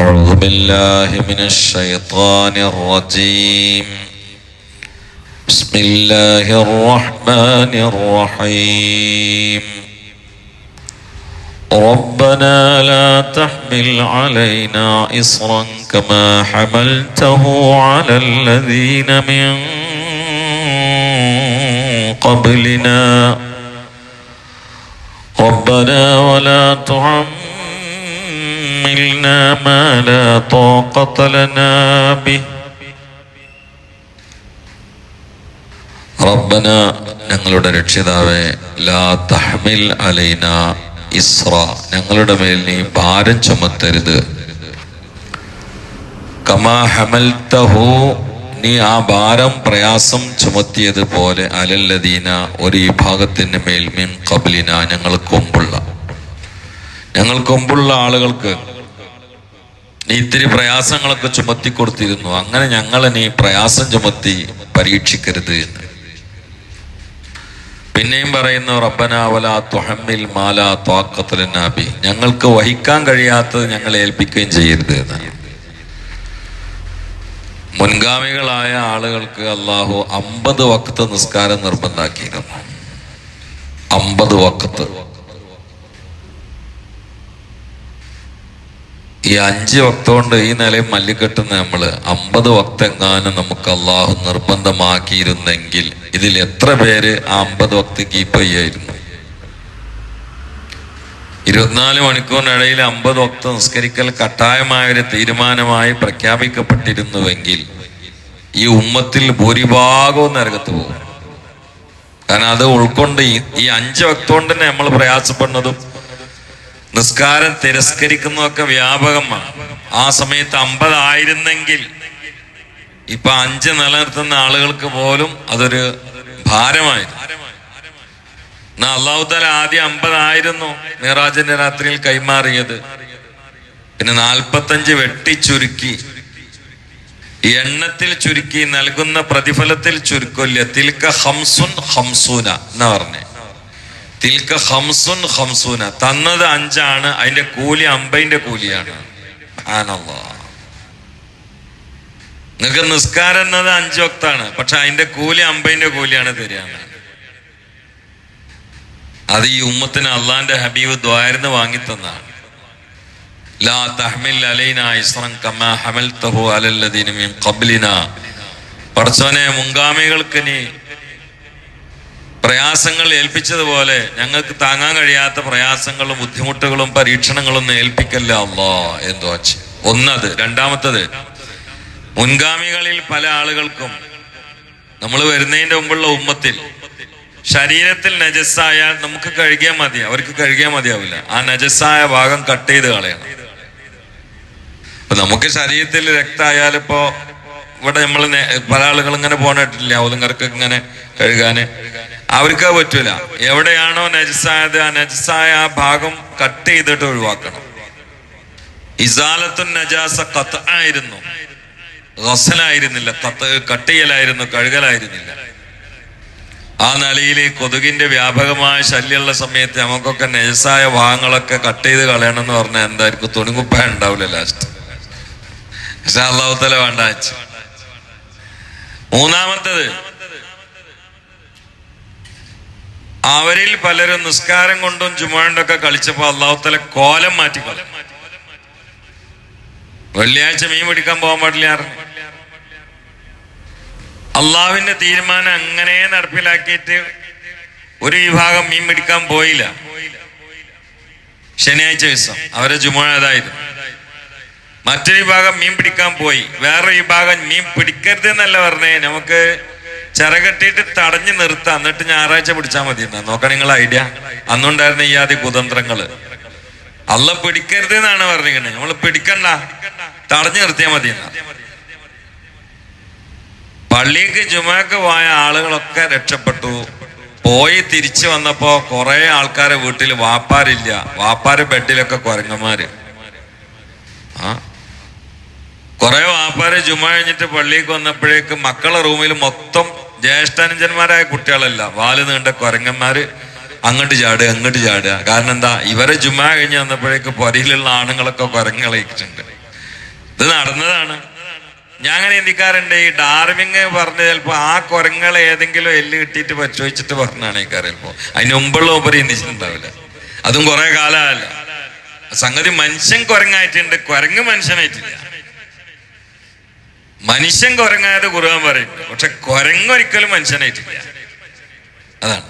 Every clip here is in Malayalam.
أعوذ بالله من الشيطان الرجيم. بسم الله الرحمن الرحيم. ربنا لا تحمل علينا إصرا كما حملته على الذين من قبلنا ربنا ولا تحملنا ما لا طاقة لنا به റബ്ബന ഞങ്ങളുടെ രക്ഷിതാവേ ലാ തഹ്മിൽ അലൈന ഇസ്ര ഞങ്ങളുടെ മേൽ നീ ഭാരം ചുമത്തരുത് കമാ ഹമൽതഹു നീ ആ ഭാരം പ്രയാസം ചുമത്തിയതുപോലെ അലല്ലദീന ഒരു വിഭാഗത്തിന് മേൽ മിൻ ഖബ്ലിന ഞങ്ങൾക്ക് മുമ്പുള്ള ആളുകൾക്ക് നീ ഇത്തിരി പ്രയാസങ്ങളൊക്കെ ചുമത്തി കൊടുത്തിരുന്നു, അങ്ങനെ ഞങ്ങളെ നീ പ്രയാസം ചുമത്തി പരീക്ഷിക്കരുത് എന്ന്. പിന്നെയും പറയുന്നു റബ്ബന വലാ തുഹമ്മിൽ മാ ലാ ത്വാഖത ലനാ ബി ഞങ്ങൾക്ക് വഹിക്കാൻ കഴിയാത്തത് ഞങ്ങളെ ഏൽപ്പിക്കുകയും ചെയ്യരുത് എന്നാണ്. മുൻഗാമികളായ ആളുകൾക്ക് അള്ളാഹു 50 വഖ്ത് നിസ്കാരം നിർബന്ധാക്കിയിരുന്നു. 50 വഖ്ത്. ഈ 5 വഖ്ത് കൊണ്ട് ഈ നിലയിൽ മല്ലിക്കെട്ടുന്ന നമ്മള് 50 വഖ്ത് എങ്ങാനും നമുക്ക് അള്ളാഹു നിർബന്ധമാക്കിയിരുന്നെങ്കിൽ ഇതിൽ എത്ര പേര് ആ 50 വഖ്ത് കീപ്പ് ചെയ്യായിരുന്നു? 24 മണിക്കൂറിനിടയിൽ 50 വഖ്ത് നിസ്കരിക്കൽ കട്ടായമായൊരു തീരുമാനമായി പ്രഖ്യാപിക്കപ്പെട്ടിരുന്നുവെങ്കിൽ ഈ ഉമ്മത്തിൽ ഭൂരിഭാഗവും നരകത്ത് പോകും. കാരണം അത് ഉൾക്കൊണ്ട് ഈ 5 വഖ്ത് കൊണ്ട് തന്നെ നമ്മൾ പ്രയാസപ്പെടുന്നതും നിസ്കാരം തിരസ്കരിക്കുന്നതൊക്കെ വ്യാപകമാണ്. ആ സമയത്ത് 50 ആയിരുന്നെങ്കിൽ ഇപ്പൊ 5 നിലനിർത്തുന്ന ആളുകൾക്ക് പോലും അതൊരു ഭാരമായിരുന്നു. എന്നാ അള്ളാഹു തആല ആദ്യം 50 ആയിരുന്നു മിറാജിന്റെ രാത്രിയിൽ കൈമാറിയത്. പിന്നെ 45 വെട്ടിച്ചുരുക്കി, എണ്ണത്തിൽ ചുരുക്കി, നൽകുന്ന പ്രതിഫലത്തിൽ ചുരുക്കില്ല. തിൽക ഖംസുൻ ഖംസൂന എന്നാ പറഞ്ഞേ. തിൽക ഖംസുൻ ഖംസൂന തന്നത് 5 ആണ്, അതിന്റെ കൂലി 50ന്റെ കൂലിയാണ്. സുബ്ഹാനല്ലാഹ്. നിങ്ങൾക്ക് നിസ്കാരം എന്നത് 5 വഖ്താണ്, പക്ഷെ അതിന്റെ കൂലി 50ന്റെ കൂലിയാണ് തരികയാണ്. അത് ഈ ഉമ്മത്തിന് അള്ളാന്റെ ഹബീബ് ദ്വാരന്ന് വാങ്ങിത്തന്നാണ്. ലാ തഹ്മിൽ അലൈനാ ഇസ്റൻ കമാ ഹമൽതഹു അലല്ലദീന മിൻ ഖബ്ലിനാ. പടച്ചോനെ മുൻഗാമികൾക്ക് നീ പ്രയാസങ്ങൾ ഏൽപ്പിച്ചതുപോലെ ഞങ്ങൾക്ക് താങ്ങാൻ കഴിയാത്ത പ്രയാസങ്ങളും ബുദ്ധിമുട്ടുകളും പരീക്ഷണങ്ങളും ഏൽപ്പിക്കല്ല അല്ലാ എന്തോ. ഒന്നത്. രണ്ടാമത്തത്, മുൻഗാമികളിൽ പല ആളുകൾക്കും നമ്മൾ വരുന്നതിന്റെ മുമ്പുള്ള ഉമ്മത്തിൽ ശരീരത്തിൽ നജസ്സായാൽ നമുക്ക് കഴുകിയാൽ മതി, അവർക്ക് കഴുകിയാൽ മതിയാവില്ല. ആ നജസ്സായ ഭാഗം കട്ട് ചെയ്ത് കളയണം. അപ്പൊ നമുക്ക് ശരീരത്തിൽ രക്തമായാൽ ഇപ്പോ ഇവിടെ നമ്മൾ പല ആളുകൾ ഇങ്ങനെ പോണിട്ടില്ല ഒതുങ്ങർക്ക് ഇങ്ങനെ കഴുകാന്, അവർക്ക് പറ്റൂല. എവിടെയാണോ നജസ്സായത് ആ നജസ്സായ ആ ഭാഗം കട്ട് ചെയ്തിട്ട് ഒഴിവാക്കണം. ഇസാലത്തുൻ നജാസ ഖത്അ ആയിരുന്നു, ഗസ്ലായിരുന്നില്ല. കട്ട് ചെയ്യലായിരുന്നു, കഴുകലായിരുന്നില്ല. ആ നിലയിൽ കൊതുകിന്റെ വ്യാപകമായ ശല്യമുള്ള സമയത്ത് നമുക്കൊക്കെ നജസായ ഭാഗങ്ങളൊക്കെ കട്ട് ചെയ്ത് കളയണം എന്ന് പറഞ്ഞാൽ എന്തായിരിക്കും? തുണികുപ്പായ ഉണ്ടാവില്ല ലാസ്റ്റ്. പക്ഷെ അല്ലാഹു തആല വേണ്ട വെച്ചു. മൂന്നാമത്തത്, അവരിൽ പലരും നിസ്കാരം കൊണ്ടും ജുമുഅണ്ടൊക്കെ കളിച്ചപ്പോ അല്ലാഹു തആല കോലം മാറ്റിക്കളയും. വെള്ളിയാഴ്ച മീൻ പിടിക്കാൻ പോകാൻ പാടില്ല. അള്ളാഹുവിന്റെ തീരുമാനം അങ്ങനെ നടപ്പിലാക്കിയിട്ട് ഒരു വിഭാഗം മീൻ പിടിക്കാൻ പോയില്ല. ശനിയാഴ്ച ദിവസം അവരെ ജുമുഅ അതായിരുന്നു. മറ്റൊരു വിഭാഗം മീൻ പിടിക്കാൻ പോയി. വേറെ വിഭാഗം മീൻ പിടിക്കരുത് എന്നല്ല പറഞ്ഞേ, നമുക്ക് ചിറകെട്ടിയിട്ട് തടഞ്ഞു നിർത്താം, എന്നിട്ട് ഞായറാഴ്ച പിടിച്ചാൽ മതി എന്നാ. നോക്കാം നിങ്ങൾ ഐഡിയ. അന്നുണ്ടായിരുന്ന ഈ ആദ്യ കുതന്ത്രങ്ങള്. അള്ള പിടിക്കരുത് എന്നാണ് പറഞ്ഞിരിക്കണേ, നമ്മൾ പിടിക്കണ്ട, തടഞ്ഞു നിർത്തിയാൽ മതി എന്നാ. പള്ളിക്ക് ജുമുഅക്ക് പോയ ആളുകളൊക്കെ രക്ഷപ്പെട്ടു. പോയി തിരിച്ചു വന്നപ്പോ കുറെ ആൾക്കാരെ വീട്ടിൽ വാപ്പാരില്ല. വാപ്പാര് ബെഡിലൊക്കെ കുരങ്ങന്മാര്. കുറെ വാപ്പാര് ജുമുഅ കഴിഞ്ഞിട്ട് പള്ളിക്ക് വന്നപ്പോഴേക്ക് മക്കളെ റൂമിൽ മൊത്തം ജ്യേഷ്ഠാനുജന്മാരായ കുട്ടികളല്ല, വാല് നീണ്ട കുരങ്ങന്മാര് അങ്ങോട്ട് ചാടുക അങ്ങോട്ട് ചാടുക. കാരണം എന്താ? ഇവരെ ജുമുഅ കഴിഞ്ഞ് വന്നപ്പോഴേക്ക് പൊരയിലുള്ള ആണുങ്ങളൊക്കെ കുരങ്ങ് കളിച്ചിട്ടുണ്ട്. ഇത് നടന്നതാണ്. ഞാൻ അങ്ങനെ ചിന്തിക്കാറുണ്ട്, ഈ ഡാർവിങ് പറഞ്ഞ് ചിലപ്പോ ആ കുരങ്ങളെ ഏതെങ്കിലും എല്ല് കിട്ടിയിട്ട് പരിശോധിച്ചിട്ട് പറഞ്ഞാണ് ഈ കാര്യം. ചിലപ്പോ അതിന് മുമ്പുള്ള ഉപരി ചിന്തിച്ചിട്ടുണ്ടാവില്ല. അതും കുറെ കാലമല്ല. സംഗതി മനുഷ്യൻ കുരങ്ങായിട്ടുണ്ട്, കുരങ്ങ് മനുഷ്യനായിട്ടില്ല. മനുഷ്യൻ കുരങ്ങായത് ഖുർആൻ പറയുന്നുണ്ട്, പക്ഷെ കുരങ്ങൊരിക്കലും മനുഷ്യനായിട്ടില്ല. അതാണ്.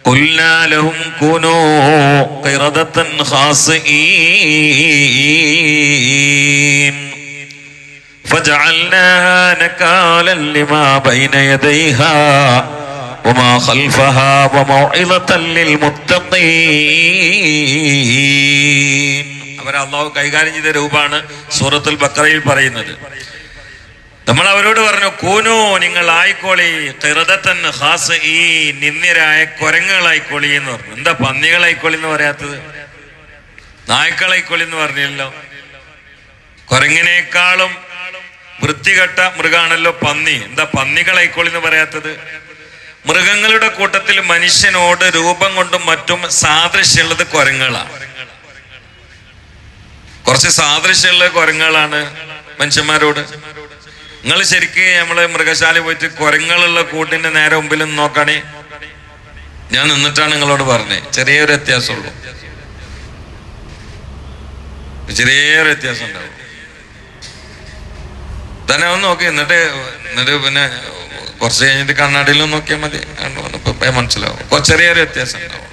قلنا لهم كونوا قردة خاسئين فجعلناها نكالا لما بين يديها وما خلفها وموعظة للمتقين. അവരെ അള്ളാഹു കൈകാര്യം ചെയ്ത രൂപമാണ് സൂറത്തുൽ ബഖറയിൽ പറയുന്നത്. നമ്മൾ അവരോട് പറഞ്ഞു, കൂനു, നിങ്ങൾ ആയിക്കോളി, ഖിറദത്തൻ ഖാസിഈൻ, നിന്ദ്യരായ കുരങ്ങുകളായിക്കോളി എന്ന് പറഞ്ഞു. എന്താ പന്നികളായിക്കോളി എന്ന് പറയാത്തത്? നായ്ക്കളായിക്കോളി എന്ന് പറഞ്ഞല്ലോ. കുരങ്ങിനേക്കാളും വൃത്തികെട്ട മൃഗാണല്ലോ പന്നി. എന്താ പന്നികളായിക്കോളി എന്ന് പറയാത്തത്? മൃഗങ്ങളുടെ കൂട്ടത്തിൽ മനുഷ്യനോട് രൂപം കൊണ്ടും മറ്റും സാദൃശ്യമുള്ളത് കുരങ്ങുകളാണ്. കുറച്ച് സാദൃശ്യമുള്ള കുരങ്ങുകളാണ് മനുഷ്യന്മാരോട്. നിങ്ങൾ ശരിക്കും നമ്മള് മൃഗശാല പോയിട്ട് കുരങ്ങളുള്ള കൂട്ടിന്റെ നേരെ മുമ്പിൽ നോക്കണേ. ഞാൻ നിന്നിട്ടാണ് നിങ്ങളോട് പറഞ്ഞത്, ചെറിയൊരു വ്യത്യാസമുള്ളൂ, ചെറിയൊരു വ്യത്യാസം ഉണ്ടാവും. തന്നെ ഒന്ന് നോക്കി, എന്നിട്ട് പിന്നെ കുറച്ച് കഴിഞ്ഞിട്ട് കണ്ണാടിയിലും നോക്കിയാൽ മതി, മനസ്സിലാവും. ചെറിയൊരു വ്യത്യാസം ഉണ്ടാവും,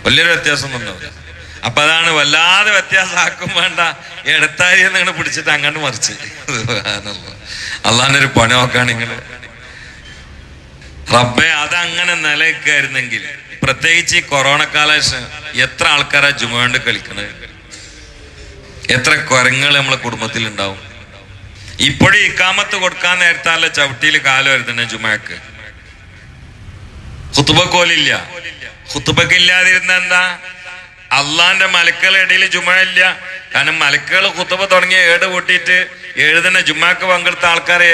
വലിയൊരു വ്യത്യാസം ഒന്നും ഉണ്ടാവില്ല. അപ്പൊ അതാണ്, വല്ലാതെ വ്യത്യാസമാക്കും വേണ്ട, ഇടത്താരി നിങ്ങൾ പിടിച്ചിട്ട് അങ്ങോട്ട് മറിച്ച്. അള്ളാന്റെ ഒരു പണി നോക്കാണ് നിങ്ങള്. റബ്ബേ, അതങ്ങനെ നിലനിൽക്കായിരുന്നെങ്കിൽ, പ്രത്യേകിച്ച് ഈ കൊറോണ കാലം, എത്ര ആൾക്കാരാ ജുമ കൊണ്ട് കളിക്കണത്, എത്ര കുരങ്ങൾ നമ്മളെ കുടുംബത്തിൽ ഉണ്ടാവും. ഇപ്പോഴും ഇക്കാമത്ത് കൊടുക്കാൻ നേരത്താല ചവിട്ടിയിൽ കാലം വരുത്തണേ ജുമക്ക്. ഖുതുബക്കോലില്ല. ഖുതുബക്കില്ലാതിരുന്ന എന്താ? അള്ളാന്റെ മലക്കുകളുടെ ഇടയിൽ ജുമ ഇല്ല. കാരണം മലക്കുകൾ ഖുതുബ തുടങ്ങിയ ഏട് കൂട്ടിയിട്ട് എഴുതുന്ന ജുമാക്ക് പങ്കെടുത്ത ആൾക്കാരെ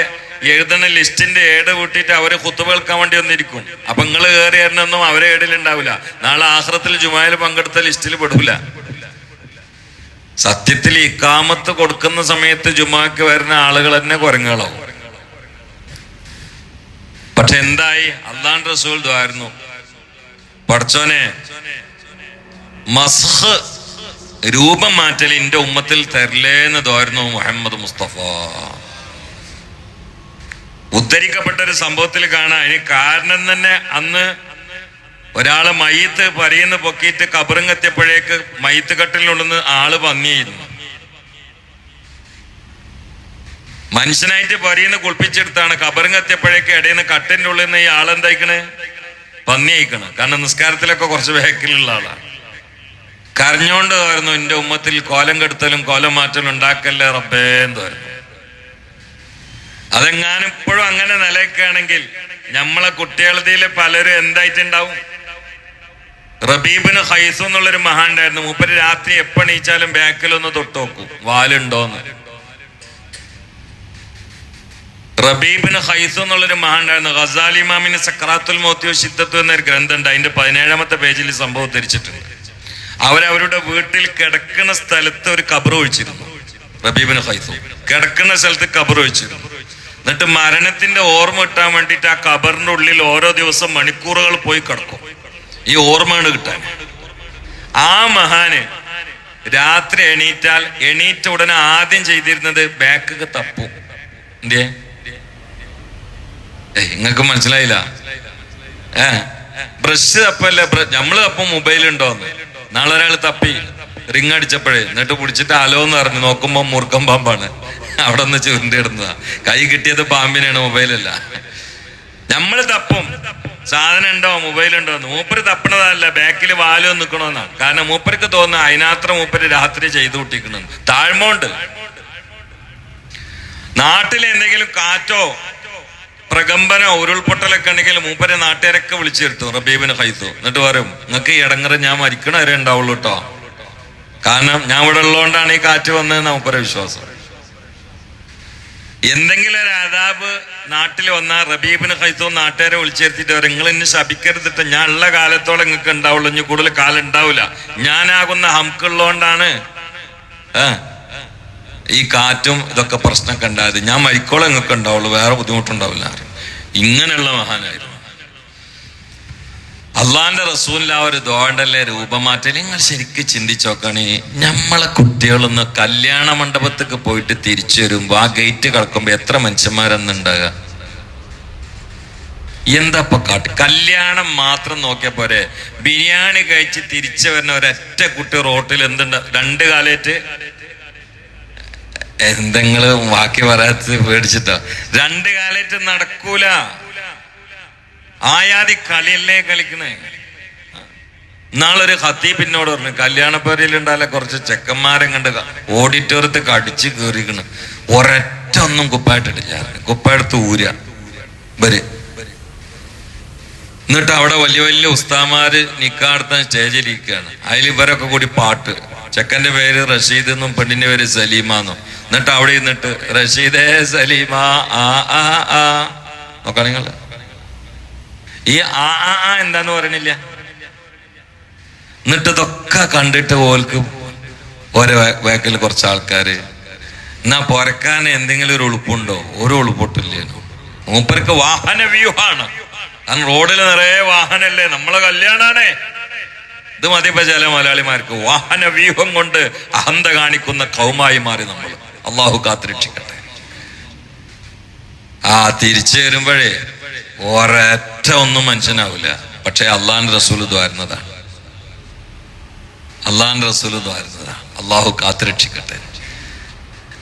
എഴുതുന്ന ലിസ്റ്റിന്റെ ഏട് കൂട്ടിയിട്ട് അവര് ഖുതുബ കേൾക്കാൻ വേണ്ടി വന്നിരിക്കും. അപ്പൊ നിങ്ങൾ കയറി തരണമൊന്നും അവരെ ഏടിലുണ്ടാവില്ല. നാളെ ആഖിറത്തിൽ ജുമായിൽ പങ്കെടുത്ത ലിസ്റ്റിൽ പെടൂല. സത്യത്തിൽ ഇക്കാമത്ത് കൊടുക്കുന്ന സമയത്ത് ജുമാക്ക് വരുന്ന ആളുകൾ തന്നെ കുരങ്ങുകളാവും. പക്ഷെ എന്തായി? അള്ളാന്റെ റസൂൽ ദുആയിരുന്നു, പടച്ചോനെ മസ്ഖ്, രൂപം മാറ്റൽ എന്റെ ഉമ്മത്തിൽ തരില്ലേന്ന് ദുആയിരുന്നു മുഹമ്മദ് മുസ്തഫ. ഉദ്ധരിക്കപ്പെട്ട ഒരു സംഭവത്തിൽ കാണാം. അതിന് കാരണം തന്നെ, അന്ന് ഒരാള് മയ്യത്ത് പരിയെന്ന് പൊക്കിയിട്ട് കബറിങ്ങെത്തിയപ്പോഴേക്ക് മയ്യത്ത് കട്ടിലുണ്ടെന്ന് ആള് പന്നിയായിരുന്നു. മനുഷ്യനായിട്ട് പരിയെന്ന് കുളിപ്പിച്ചെടുത്താണ്. കബറിങ്ങെത്തിയപ്പോഴേക്ക് ഇടയിൽ നിന്ന് കട്ടിന്റെ ഉള്ളിൽ നിന്ന് ഈ ആളെന്തായിക്കണ്? പന്നി അയക്കണം. കാരണം നിസ്കാരത്തിലൊക്കെ കുറച്ച് വേക്കിലുള്ള ആളാണ്. കരഞ്ഞോണ്ട് ആയിരുന്നു, എന്റെ ഉമ്മത്തിൽ കോലം കെടുത്തലും കോലം മാറ്റലും ഉണ്ടാക്കല്ലേ റബ്ബേ എന്ന് പറഞ്ഞു. അതെങ്ങാനും ഇപ്പോഴും അങ്ങനെ നിലയ്ക്കുകയാണെങ്കിൽ നമ്മളെ കുട്ടികളുടെ പലരും എന്തായിട്ടുണ്ടാവും? റബീബിന് ഖൈസ് എന്നുള്ളൊരു മഹാൻ ഉണ്ടായിരുന്നു. മൂപ്പര് രാത്രി എപ്പണീച്ചാലും ബാക്കിലൊന്ന് തൊട്ട് നോക്കും, വാലുണ്ടോന്ന്. റബീബിന് ഖൈസ് എന്നുള്ളൊരു മഹാൻ ഉണ്ടായിരുന്നു. ഗസാലി ഇമാമിന് സക്രാത്തുൽ മൗത്തി വശിദ്ദത്തു എന്നൊരു ഗ്രന്ഥം ഉണ്ട്. അതിന്റെ 17ാമത്തെ പേജിൽ സംഭവം ഉദ്ധരിച്ചിട്ടുണ്ട്. അവരവരുടെ വീട്ടിൽ കിടക്കുന്ന സ്ഥലത്ത് ഒരു ഖബർ ഒഴിച്ചിരുന്നു. റബീബിന് ഖൈസ് കിടക്കുന്ന സ്ഥലത്ത് ഖബർ ഒഴിച്ചിരുന്നു. എന്നിട്ട് മരണത്തിന്റെ ഓർമ്മ കിട്ടാൻ വേണ്ടിയിട്ട് ആ ഖബറിന്റെ ഉള്ളിൽ ഓരോ ദിവസം മണിക്കൂറുകൾ പോയി കിടക്കും, ഈ ഓർമ്മയാണ് കിട്ടാൻ. ആ മഹാന് രാത്രി എണീറ്റ ഉടനെ ആദ്യം ചെയ്തിരുന്നത് ബാക്ക് തപ്പും. എന്തേ നിങ്ങൾക്ക് മനസ്സിലായില്ല? ബ്രഷ് തപ്പല്ലേ, നമ്മള് തപ്പും മൊബൈലുണ്ടോന്ന്. നാളെ ഒരാൾ തപ്പി റിങ് അടിച്ചപ്പോഴേ, എന്നിട്ട് പിടിച്ചിട്ട് അലോന്ന് പറഞ്ഞു നോക്കുമ്പോ മൂർക്കം പാമ്പാണ്. അവിടെ ഒന്ന് ചുരുണ്ടിടുന്നതാ. കൈ കിട്ടിയത് പാമ്പിനാണ്, മൊബൈലല്ല. നമ്മള് തപ്പും സാധനം ഉണ്ടോ, മൊബൈലുണ്ടോ എന്ന്. മൂപ്പര് തപ്പണതല്ല, ബാക്കിൽ വാലോ നിൽക്കണമെന്നാണ്. കാരണം മൂപ്പർക്ക് തോന്നുന്നു അതിനാത്ര മൂപ്പര് രാത്രി ചെയ്തു കൂട്ടിക്കണമെന്ന്. താഴ്മോണ്ട് നാട്ടിൽ എന്തെങ്കിലും കാറ്റോ പ്രകമ്പനോ ഉരുൾപൊട്ടലൊക്കെ ഉണ്ടെങ്കിൽ മൂപ്പരെ നാട്ടുകാരൊക്കെ വിളിച്ചു വരുത്തും റബീബിന് ഖൈസ്. എന്നിട്ട് പറയും, നിങ്ങൾക്ക് ഈ ഇടങ്ങറ് ഞാൻ മരിക്കണ വരെ ഉണ്ടാവുള്ളൂ കേട്ടോ, കാരണം ഞാൻ ഇവിടെ ഉള്ളതുകൊണ്ടാണ് ഈ കാറ്റ് വന്നതെന്ന് മൂപ്പരെ വിശ്വാസം. എന്തെങ്കിലും ഒരു അദാബ് നാട്ടിൽ വന്നാൽ റബീബിന് ഖൈസോ നാട്ടുകാരെ വിളിച്ചെടുത്തിട്ട് പറയും, നിങ്ങൾ എന്നെ ശപിക്കരുതിട്ട്, ഞാൻ ഉള്ള കാലത്തോളം നിങ്ങൾക്ക് ഉണ്ടാവുള്ളൂ, ഇനി കൂടുതൽ കാലം ഉണ്ടാവില്ല, ഞാനാകുന്ന ഹംക്കുള്ളതുകൊണ്ടാണ് ഈ കാറ്റും ഇതൊക്കെ പ്രശ്നമൊക്കെ ഉണ്ടായത്, ഞാൻ മരിക്കോളം നിങ്ങൾക്ക് ഉണ്ടാവുള്ളൂ, വേറെ ബുദ്ധിമുട്ടുണ്ടാവില്ല. ഇങ്ങനെയുള്ള മഹാനായിരുന്നു അള്ളാന്റെ റസൂലിന്റെ ആ ഒരു ദുആണ്ടല്ലേ രൂപമാറ്റം. നിങ്ങൾ ശരിക്കും ചിന്തിച്ചു നോക്കണേ, നമ്മളെ കുട്ടികളൊന്ന് കല്യാണ മണ്ഡപത്തേക്ക് പോയിട്ട് തിരിച്ചു വരുമ്പോ ആ ഗേറ്റ് കടക്കുമ്പോ എത്ര മനുഷ്യന്മാരെന്നുണ്ടാകുക? എന്താ ഇപ്പൊ കാട്ട്? കല്യാണം മാത്രം നോക്കിയ പോരെ, ബിരിയാണി കഴിച്ച് തിരിച്ചു വരുന്ന ഒരൊറ്റ കുട്ടി റോട്ടിൽ എന്തുണ്ട്? 2 കാലേറ്റ് എന്തെങ്കിലും ബാക്കി പറയാത്ത പേടിച്ചിട്ടോ, 2 കാലേറ്റ് നടക്കൂല. ആയാതി കളിയല്ലേ കളിക്കണേ. നാളൊരു ഖത്തീബ് എന്നോട് പറഞ്ഞു, കല്യാണപ്പേരയിലുണ്ടാല കുറച്ച് ചെക്കന്മാരെ കണ്ട് ഓഡിറ്റോറിയത്തേക്ക് അടിച്ച് കയറിക്കണ്, ഒരൊറ്റ ഒന്നും കുപ്പായിട്ടിട്ടില്ല, കുപ്പായെടുത്ത് ഊര വരെ. എന്നിട്ട് അവിടെ വലിയ വലിയ ഉസ്താമാര് നിക്കാടുത്ത സ്റ്റേജിലിരിക്കുകയാണ്. അതിൽ ഇവരൊക്കെ കൂടി പാട്ട്, ചെക്കന്റെ പേര് റഷീദ് എന്നും പെണ്ണിന്റെ പേര് സലീമ എന്നും. എന്നിട്ട് അവിടെ ഇരുന്നിട്ട് റഷീദേ സലീമ ആ ആ ആ നോക്കാം നിങ്ങൾ. ഈ ആ ആ ആ എന്താന്ന് പറയണില്ല. എന്നിട്ട് ഇതൊക്കെ കണ്ടിട്ട് ഓൽക്ക് ഓരോ വേക്കൽ കുറച്ച് ആൾക്കാര്, എന്നാ പൊരക്കാൻ എന്തെങ്കിലും ഒരു ഉളുപ്പുണ്ടോ? ഒരു ഉളുപ്പൊട്ടില്ലേനു. മൂപ്പർക്ക് വാഹന വ്യൂഹാണ്, കാരണം റോഡിൽ നിറയെ വാഹനല്ലേ, നമ്മളെ കല്യാണാണേ. ഇത് മതിപ്പോ ചില മലയാളിമാർക്ക് വാഹന വ്യൂഹം കൊണ്ട് അഹന്ത കാണിക്കുന്ന കൗമായി മാറി നമ്മൾ. അള്ളാഹു കാത്തുരക്ഷിക്കട്ടെ. തിരിച്ചു വരുമ്പോഴേ ഒരൊറ്റ ഒന്നും മനുഷ്യനാവില്ല. പക്ഷെ അള്ളാന്റെ റസൂൽ ദ്വാരുന്നതാണ്, അള്ളാന്റെ റസൂൽ ദ്വാരുന്നതാണ്. അള്ളാഹു കാത്തുരക്ഷിക്കട്ടെ.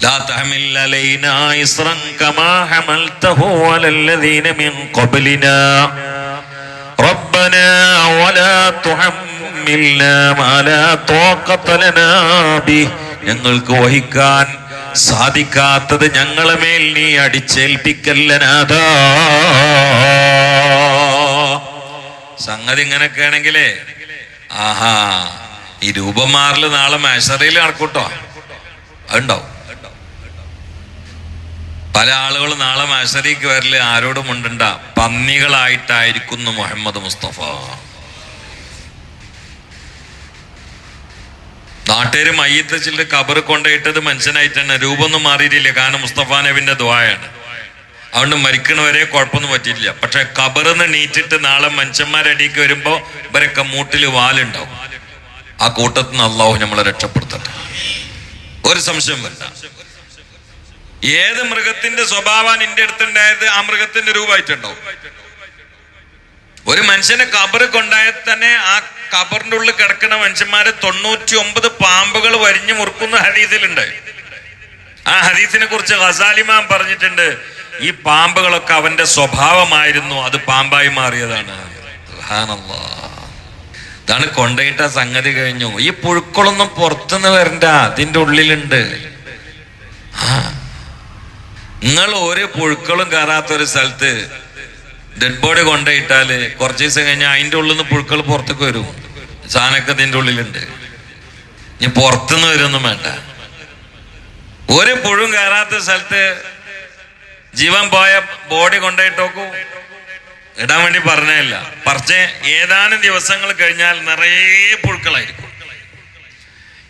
لا تحمل علينا إصرا كما حملته على الذين من قبلنا ربنا ولا تحملنا ما لا طاقة لنا به. ഞങ്ങൾക്ക് വഹിക്കാൻ സാധിക്കാത്തത് ഞങ്ങളെ മേൽ നീ അടിച്ചേൽപ്പിക്കല്ല നാഥാ. സംഗതി ഇങ്ങനെയൊക്കെ ആണെങ്കിലേ ഈ രൂപം മാറല് നാളെ മഹ്ശറിൽ നടക്കൂട്ടോ, അതുണ്ടാവും. പല ആളുകളും നാളെ മഹ്ശറിക്ക് വരല് ആരോടും ഉണ്ടണ്ട, പന്നികളായിട്ടായിരിക്കുന്നു മുഹമ്മദ് മുസ്തഫ. നാട്ടുകാര് മയ്യത്ത് ചില കബറ് കൊണ്ടുപോയിട്ടത് മനുഷ്യനായിട്ടാണ്, രൂപമൊന്നും മാറിയിട്ടില്ല. കാരണം മുസ്തഫ നബിന്റെ ദുആയാണ്. അതുകൊണ്ട് മരിക്കണവരെ കുഴപ്പമൊന്നും പറ്റിയില്ല. പക്ഷെ കബറിന്ന് നീറ്റിട്ട് നാളെ മനുഷ്യന്മാരടിക്ക് വരുമ്പോ ഇവരൊക്കെ മൂട്ടില് വാലുണ്ടാവും. ആ കൂട്ടത്തിൽ നിന്ന് അള്ളാഹു നമ്മളെ രക്ഷപ്പെടുത്തട്ടെ, ഒരു സംശയം വേണ്ട. ഏത് മൃഗത്തിന്റെ സ്വഭാവമാണ് നിന്റെ അടുത്തുണ്ടായത്, ആ മൃഗത്തിന്റെ രൂപമായിട്ടുണ്ടാവും. ഒരു മനുഷ്യനെ കബറ് കൊണ്ടായാൽ തന്നെ ആ കബറിന്റെ ഉള്ളിൽ കിടക്കുന്ന മനുഷ്യന്മാരെ 99 പാമ്പുകൾ വരിഞ്ഞു മുറുക്കുന്ന ഹദീസിലുണ്ട്. ആ ഹദീസിനെ കുറിച്ച് ഗസാലിമാൻ പറഞ്ഞിട്ടുണ്ട്, ഈ പാമ്പുകളൊക്കെ അവന്റെ സ്വഭാവമായിരുന്നു, അത് പാമ്പായി മാറിയതാണ്. സുബ്ഹാനല്ലാഹ്. ഇതാണ് കൊണ്ടയിട്ട സംഗതി കഴിഞ്ഞു. ഈ പുഴുക്കളൊന്നും പുറത്തുനിന്ന് വരണ്ട, അതിന്റെ ഉള്ളിലുണ്ട്. നിങ്ങൾ ഒരു പുഴുക്കളും കയറാത്തൊരു സ്ഥലത്ത് ഡെഡ് ബോഡി കൊണ്ടുപോയിട്ടാല് കുറച്ച് ദിവസം കഴിഞ്ഞാൽ അതിൻ്റെ ഉള്ളിൽ നിന്ന് പുഴുക്കൾ പുറത്തേക്ക് വരും. സാധനമൊക്കെ ഇതിൻ്റെ ഉള്ളിലുണ്ട്. ഇനി പുറത്തുനിന്ന് വരുമൊന്നും വേണ്ട. ഒരു പുഴും കയറാത്ത സ്ഥലത്ത് ജീവൻ പോയ ബോഡി കൊണ്ടുപോയിട്ട് നോക്കൂ. ഇടാൻ വേണ്ടി പറഞ്ഞതല്ല, പക്ഷേ ഏതാനും ദിവസങ്ങൾ കഴിഞ്ഞാൽ നിറയെ പുഴുക്കളായിരിക്കും.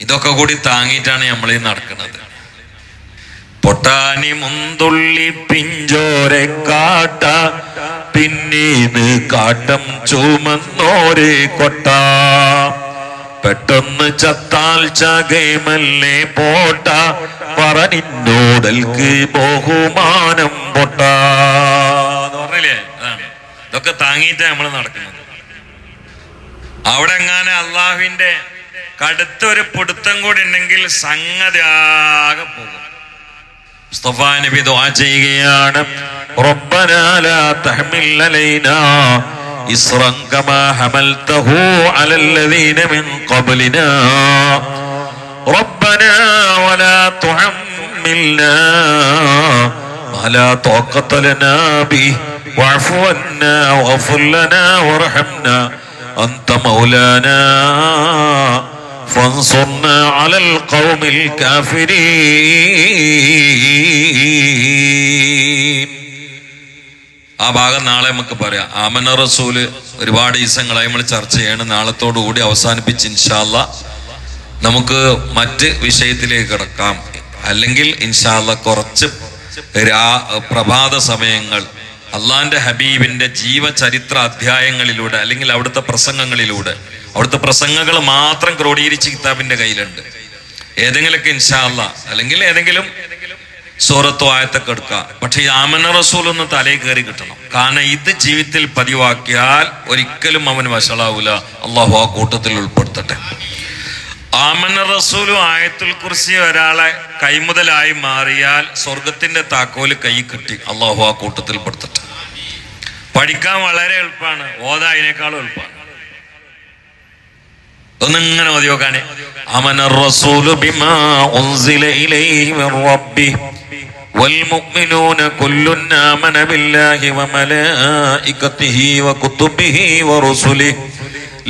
ഇതൊക്കെ കൂടി താങ്ങിയിട്ടാണ് നമ്മളീ നടക്കുന്നത്. പൊട്ടാനി മുന്തുള്ളി പിഞ്ചോരെ കാട്ട, പിന്നീന്ന് കാട്ടം ചുമന്നോരെ കൊട്ട, പെട്ടെന്ന് ചത്താൽ ചകൈമല്ലേ പോട്ട, പറനിന്നോടൽക്ക് ബഹുമാനം പൊട്ട എന്ന് പറഞ്ഞില്ലേ. ഇതൊക്കെ താങ്ങിയിട്ടാണ് നമ്മൾ നടക്കുന്നത്. അവിടെ എങ്ങാനും അള്ളാഹുവിന്റെ കടുത്തൊരു പിടുത്തം കൂടി ഉണ്ടെങ്കിൽ സംഗതി ആകെ പോകും. മുസ്തഫ നബി ദുആ ചെയ്യുകയാണ്, റബ്ബനാ ലാ തഹ്മിൽ അലൈനാ ഇസ്റൻ കമാ ഹമൽതഹു അലല്ലദീന മിൻ ഖബ്ലിനാ റബ്ബനാ വലാ തുഹമ്മിൽനാ മാ ലാ ത്വാഖത ലനാ ബിഹി വഅഫു അന്നാ വഗ്ഫിർ ലനാ വർഹംനാ അൻത മൗലാനാ فانصرنا على القوم الكافرين. ആ ഭാഗം നാളെ നമുക്ക് പറയാം. ആമന റസൂല് ഒരുപാട് ദിവസങ്ങളായി നമ്മൾ ചർച്ച ചെയ്യണം. നാളത്തോടു കൂടി അവസാനിപ്പിച്ച് ഇൻഷാ അല്ലാഹ് നമുക്ക് മറ്റ് വിഷയത്തിലേക്ക് കിടക്കാം. അല്ലെങ്കിൽ ഇൻഷാ അല്ലാഹ് കുറച്ച് പ്രഭാത സമയങ്ങൾ അള്ളാന്റെ ഹബീബിന്റെ ജീവചരിത്ര അധ്യായങ്ങളിലൂടെ അല്ലെങ്കിൽ അവിടുത്തെ പ്രസംഗങ്ങളിലൂടെ, അവിടുത്തെ പ്രസംഗങ്ങൾ മാത്രം ക്രോഡീകരിച്ച് കിതാബിന്റെ കയ്യിലുണ്ട്. ഏതെങ്കിലുമൊക്കെ ഇൻഷാ അല്ലാഹ് അല്ലെങ്കിൽ ഏതെങ്കിലും സൂറത്തോ ആയത്തൊക്കെ എടുക്കുക. പക്ഷെ ഈ ആമന റസൂൽ ഒന്ന് തലയിൽ കയറി കിട്ടണം. കാരണം ഇത് ജീവിതത്തിൽ പതിവാക്കിയാൽ ഒരിക്കലും അവൻ വഷളാവൂല. അള്ളാഹു ആ കൂട്ടത്തിൽ ഉൾപ്പെടുത്തട്ടെ. ആമന റസൂലും ആയത്തുൽ കുർസി ഒരാളെ കൈമുതലായി മാറിയാൽ സ്വർഗത്തിന്റെ താക്കോല് കൈ കിട്ടി. അള്ളാഹു ആ കൂട്ടത്തിൽ പെടുത്തട്ടെ. പഠിക്കാൻ വളരെ എളുപ്പമാണ്, ഓതാ അതിനേക്കാളും എളുപ്പമാണ്. ഒന്നിങ്ങനെ ഓതി നോക്കാണേ. ആമന റസൂലു ബിമാ ഉൻസില ഇലൈഹി മിർ റബ്ബിഹി വൽ മുഅ്മിനൂന കുല്ലുൻ ആമന ബില്ലാഹി വമലായികതിഹി വകുതുബിഹി വറുസുലിഹി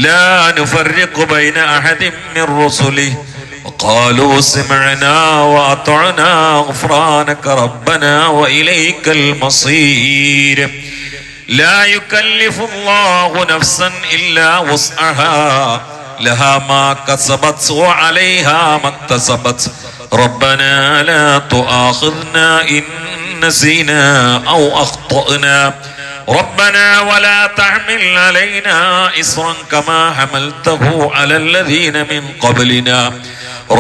ലാ നുഫർരിഖു ബൈന അഹദിൻ മിർ റുസുലിഹി وقالوا سمعنا وأطعنا غفرانك ربنا وإليك المصير لا يكلف الله نفسا إلا وسعها لها ما كسبت وعليها ما اكتسبت ربنا لا تؤاخذنا إن نسينا أو أخطأنا ربنا ولا تحمل علينا إصرا كما حملته على الذين من قبلنا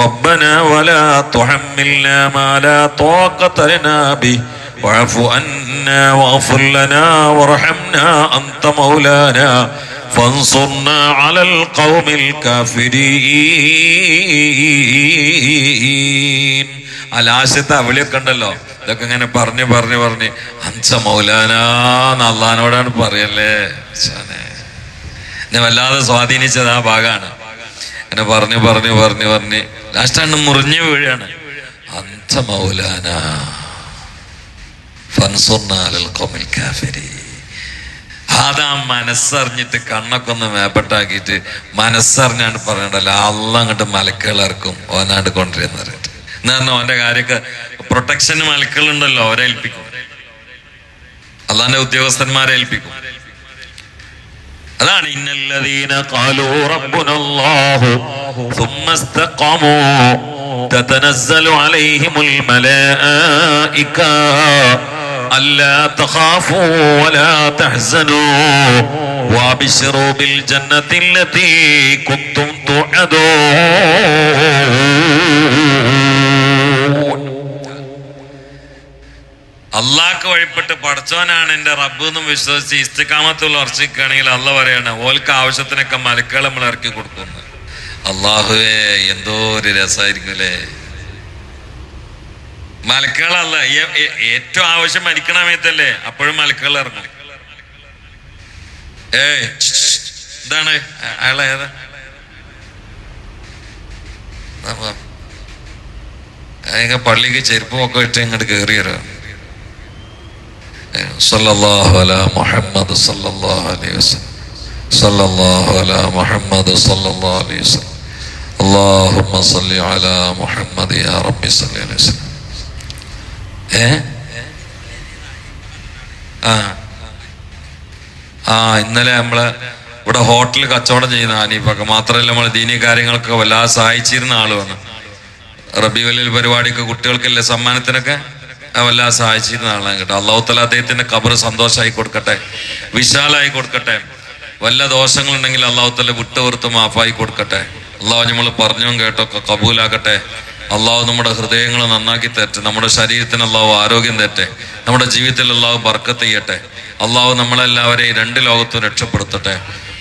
ربنا ولا تحملنا ما لا طاقة لنا به واعف عنا واغفر لنا وارحمنا أنت مولانا فانصرنا على القوم الكافرين. അലാശത്തെ അവളിയൊക്കെ ഉണ്ടല്ലോ, ഇതൊക്കെ ഇങ്ങനെ പറഞ്ഞ് അൻസ മൗലാനാന്ന് അള്ളഹാനോടാണ് പറയല്ലേ. എന്നെ വല്ലാതെ സ്വാധീനിച്ചത് ആ ഭാഗമാണ്. അങ്ങനെ പറഞ്ഞ് ലാസ്റ്റാണ് മുറിഞ്ഞു വീഴാണ്. അൻസ മൗലാന ഫൻസുർനാ അലൽ ഖൗമിൽ കാഫിരീൻ. അതാ മനസ്സറിഞ്ഞിട്ട് കണ്ണൊക്കെ ഒന്ന് മേപ്പട്ടാക്കിയിട്ട് മനസ്സറിഞ്ഞാണ്ട് പറയണ്ടല്ലോ, അള്ളാഹ് അങ്ങോട്ട് മലക്കുകളിറക്കും ഓനാണ്ട് കൊണ്ടുവരുന്ന പറഞ്ഞിട്ട്. എന്ന് പറഞ്ഞാൽ ഓന്റെ കാര്യമൊക്കെ പ്രൊട്ടക്ഷന് മലക്കുകളുണ്ടല്ലോ, അവരെ ഏൽപ്പിക്കും. അള്ളാന്റെ ഉദ്യോഗസ്ഥന്മാരെ ഏൽപ്പിക്കും. അതാണ് ഇന്നല്ലദീന ഖാലൂ റബ്ബുനല്ലാഹു സുമ്മ ഇസ്തഖാമൂ തതനസ്സലു അലൈഹിമുൽ മലായിക ألا تخافوا ولا تحزنوا وابشروا بالجنة التي كنتم توعدون. അള്ളാഹ്ക്ക് വഴിപ്പെട്ട് പഠിച്ചവനാണ് എൻ്റെ റബ്ബ് എന്നും വിശ്വസിച്ച് ഇസ്തിഖാമത്തുള്ള ഉറച്ചിക്കുകയാണെങ്കിൽ അള്ളാഹ് പറയാണ് ഓൽക്ക് ആവശ്യത്തിനൊക്കെ മലക്കുകൾ നമ്മൾ ഇറക്കി കൊടുക്കുന്നു. അള്ളാഹുവേ എന്തോ ഒരു രസമായിരിക്കും അല്ലേ. മലക്കുകളല്ല, ഏറ്റവും ആവശ്യം മരിക്കണ സമയത്തല്ലേ, അപ്പോഴും മലക്കുകൾ ഇറങ്ങും. എന്താണ് അയാളെ ഏതാ പള്ളിക്ക് ചെരുപ്പൊക്കെ ഇട്ട് ഇങ്ങോട്ട് കയറി വരാം. സല്ലല്ലാഹു അലാ മുഹമ്മദ് സല്ലല്ലാഹു അലൈഹി വസല്ലം സല്ലല്ലാഹു അലാ മുഹമ്മദ് സല്ലല്ലാഹു അലൈഹി വസല്ലം അല്ലാഹുമ്മ സല്ലി അലാ മുഹമ്മദ് യാ റബ്ബി സല്ലി അലൈഹി വസല്ലം. ഇന്നലെ നമ്മള് ഇവിടെ ഹോട്ടലിൽ കച്ചവടം ചെയ്യുന്ന ആനീപ്പൊക്കെ മാത്രമല്ല, നമ്മൾ ദീനീ കാര്യങ്ങളൊക്കെ വല്ലാതെ സഹായിച്ചിരുന്ന ആളുമാണ്. റബീഉൽ പരിപാടിക്ക് കുട്ടികൾക്കല്ലേ സമ്മാനത്തിനൊക്കെ വല്ലാതെ സഹായിച്ചിരുന്ന ആളാണ് കേട്ടോ. അല്ലാഹു തആല അദ്ദേഹത്തിന്റെ ഖബർ സന്തോഷമായി കൊടുക്കട്ടെ, വിശാലായി കൊടുക്കട്ടെ. വല്ല ദോഷങ്ങളുണ്ടെങ്കിൽ അല്ലാഹു തആല വിട്ടുപുറത്ത് മാഫായി കൊടുക്കട്ടെ. അല്ലാഹു നമ്മൾ പറഞ്ഞും കേട്ടൊക്കെ കബൂലാക്കട്ടെ. അള്ളാഹു നമ്മുടെ ഹൃദയങ്ങൾ നന്നാക്കി തരട്ടെ. നമ്മുടെ ശരീരത്തിന് അള്ളാഹു ആരോഗ്യം തരട്ടെ. നമ്മുടെ ജീവിതത്തിൽ അള്ളാഹു ബർക്കത്ത് ചെയ്യട്ടെ. അള്ളാഹു നമ്മളെല്ലാവരെയും രണ്ട് ലോകത്തും രക്ഷപ്പെടുത്തട്ടെ.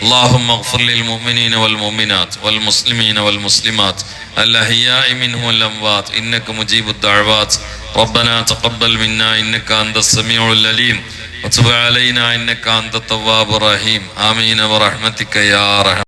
اللهم اغفر للمؤمنين والمؤمنات والمسلمين والمسلمات الأحياء منهم والأموات إنك مجيب الدعوات ربنا تقبل منا إنك أنت السميع العليم وتب علينا إنك أنت التواب الرحيم آمين برحمتك يا رحمن.